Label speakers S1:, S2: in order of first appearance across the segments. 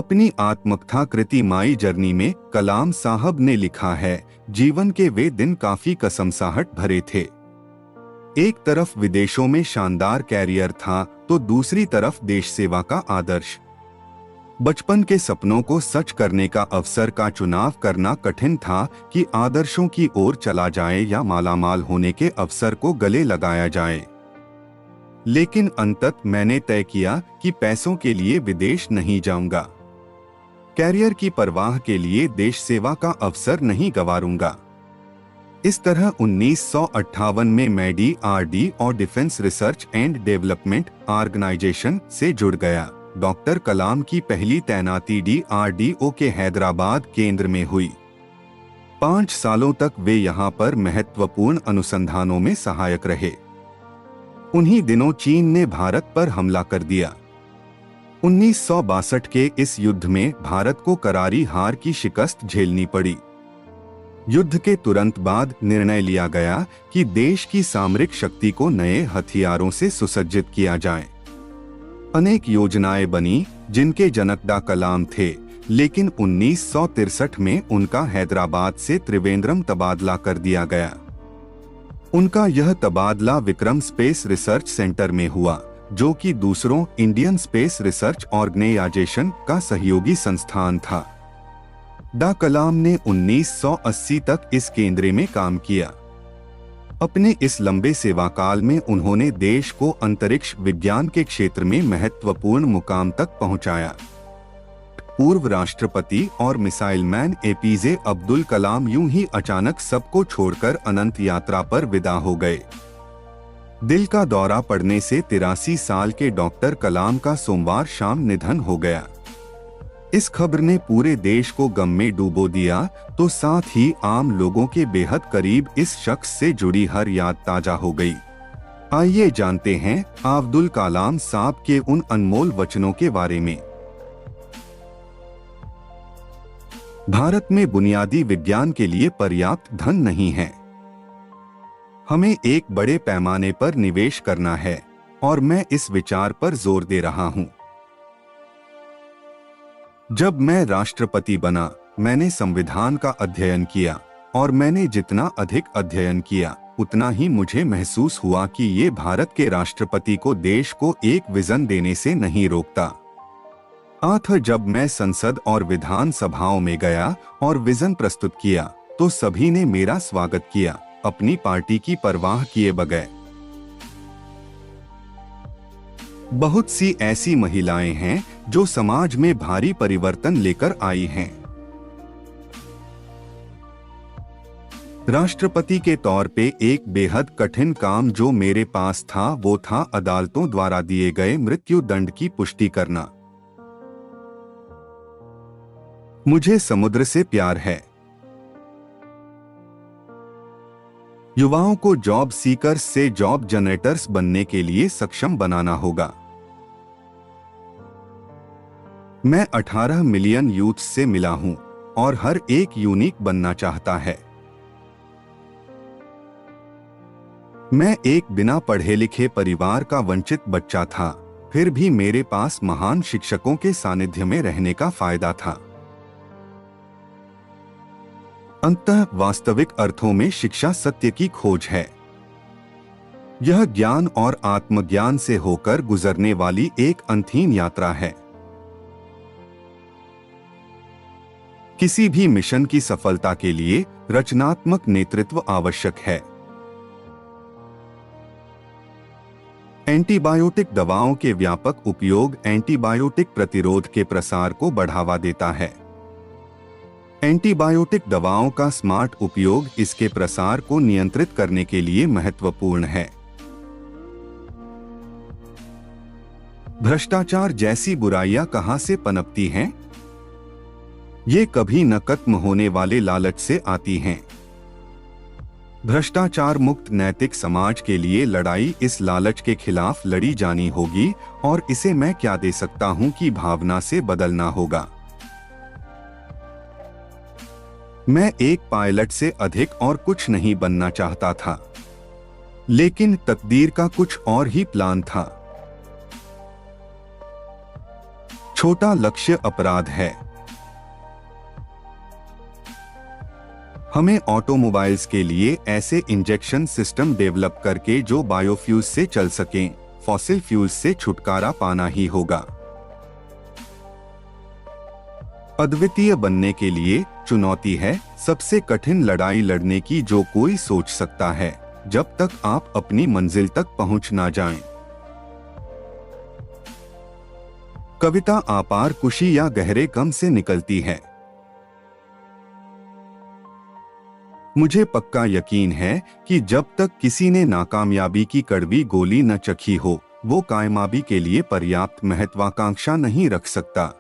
S1: अपनी आत्मकथा कृति my journey में कलाम साहब ने लिखा है, जीवन के वे दिन काफी कसमसाहट भरे थे। एक तरफ विदेशों में शानदार कैरियर था तो दूसरी तरफ देश सेवा का आदर्श। बचपन के सपनों को सच करने का अवसर का चुनाव करना कठिन था कि आदर्शों की ओर चला जाए या मालामाल होने के अवसर को गले लगाया जाए। लेकिन अंततः मैंने तय किया कि पैसों के लिए विदेश नहीं जाऊंगा, कैरियर की परवाह के लिए देश सेवा का अवसर नहीं गंवारूंगा। इस तरह 1958 में मैं DRD और defence research and development organisation से जुड़ गया। डॉक्टर कलाम की पहली तैनाती DRDO के हैदराबाद केंद्र में हुई। 5 सालों तक वे यहां पर महत्वपूर्ण अनुसंधानों में सहायक रहे। उन्हीं दिनों चीन ने भारत पर हमला कर दिया। 1962 के इस युद्ध में भारत को करारी हार की शिकस्त झेलनी पड़ी। युद्ध के तुरंत बाद निर्णय लिया गया कि देश की सामरिक शक्ति को नए हथियारों से सुसज्जित किया जाए। अनेक योजनाएं बनी जिनके जनक डॉ कलाम थे, लेकिन 1963 में उनका हैदराबाद से त्रिवेंद्रम तबादला कर दिया गया। उनका यह तबादला विक्रम स्पेस रिसर्च सेंटर में हुआ, जो कि दूसरों इंडियन स्पेस रिसर्च ऑर्गेनाइजेशन का सहयोगी संस्थान था। डॉ कलाम ने 1980 तक इस केंद्र में काम किया। अपने इस लंबे सेवा काल में उन्होंने देश को अंतरिक्ष विज्ञान के क्षेत्र में महत्वपूर्ण मुकाम तक पहुंचाया। पूर्व राष्ट्रपति और missile man APJ Abdul Kalam यूं ही अचानक सबको छोड़कर अनंत यात्रा पर विदा हो गए। दिल का दौरा पड़ने से 83 साल के डॉक्टर कलाम का सोमवार शाम निधन हो गया। इस खबर ने पूरे देश को गम में डुबो दिया, तो साथ ही आम लोगों के बेहद करीब इस शख्स से जुड़ी हर याद ताजा हो गई। आइए जानते हैं अब्दुल कलाम साहब के उन अनमोल वचनों के बारे में। भारत में बुनियादी विज्ञान के लिए पर्याप्त धन नहीं है। हमें एक बड़े पैमाने पर निवेश करना है और मैं इस विचार पर जोर दे रहा हूं। जब मैं राष्ट्रपति बना, मैंने संविधान का अध्ययन किया और मैंने जितना अधिक अध्ययन किया उतना ही मुझे महसूस हुआ कि ये भारत के राष्ट्रपति को देश को एक विजन देने से नहीं रोकता। जब मैं संसद और विधान सभाओं में गया और विजन प्रस्तुत किया तो सभी ने मेरा स्वागत किया, अपनी पार्टी की परवाह किए बगैर। बहुत सी ऐसी महिलाएं हैं जो समाज में भारी परिवर्तन लेकर आई हैं। राष्ट्रपति के तौर पे एक बेहद कठिन काम जो मेरे पास था वो था अदालतों द्वारा दिए गए मृत्यु दंड की पुष्टि करना। मुझे समुद्र से प्यार है। युवाओं को जॉब सीकर्स से जॉब जनरेटर्स बनने के लिए सक्षम बनाना होगा। मैं 18 मिलियन यूथ से मिला हूं और हर एक यूनिक बनना चाहता है। मैं एक बिना पढ़े लिखे परिवार का वंचित बच्चा था, फिर भी मेरे पास महान शिक्षकों के सानिध्य में रहने का फायदा था। अंततः वास्तविक अर्थों में शिक्षा सत्य की खोज है। यह ज्ञान और आत्मज्ञान से होकर गुजरने वाली एक अनथीन यात्रा है। किसी भी मिशन की सफलता के लिए रचनात्मक नेतृत्व आवश्यक है। एंटीबायोटिक दवाओं के व्यापक उपयोग एंटीबायोटिक प्रतिरोध के प्रसार को बढ़ावा देता है। एंटीबायोटिक दवाओं का स्मार्ट उपयोग इसके प्रसार को नियंत्रित करने के लिए महत्वपूर्ण है। भ्रष्टाचार जैसी बुराइयां कहां से पनपती हैं? ये कभी न खत्म होने वाले लालच से आती हैं। भ्रष्टाचार मुक्त नैतिक समाज के लिए लड़ाई इस लालच के खिलाफ लड़ी जानी होगी और इसे मैं क्या दे सकता हूं की भावना से बदलना होगा। मैं एक पायलट से अधिक और कुछ नहीं बनना चाहता था, लेकिन तकदीर का कुछ और ही प्लान था। छोटा लक्ष्य अपराध है। हमें ऑटोमोबाइल्स के लिए ऐसे इंजेक्शन सिस्टम डेवलप करके जो बायोफ्यूल से चल सकें, फॉसिल फ्यूल से छुटकारा पाना ही होगा। अद्वितीय बनने के लिए चुनौती है सबसे कठिन लड़ाई लड़ने की जो कोई सोच सकता है, जब तक आप अपनी मंजिल तक पहुंच ना जाएं। कविता अपार खुशी या गहरे गम से निकलती है। मुझे पक्का यकीन है कि जब तक किसी ने नाकामयाबी की कड़वी गोली न चखी हो, वो कामयाबी के लिए पर्याप्त महत्वाकांक्षा नहीं रख सकता।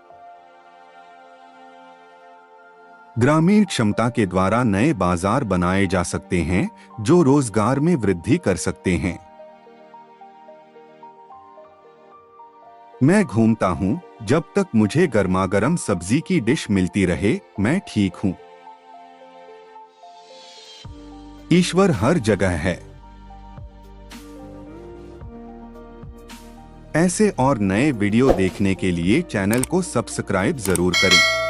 S1: ग्रामीण क्षमता के द्वारा नए बाजार बनाए जा सकते हैं जो रोजगार में वृद्धि कर सकते हैं। मैं घूमता हूं, जब तक मुझे गर्मागर्म सब्जी की डिश मिलती रहे, मैं ठीक हूं। ईश्वर हर जगह है। ऐसे और नए वीडियो देखने के लिए चैनल को सब्सक्राइब जरूर करें।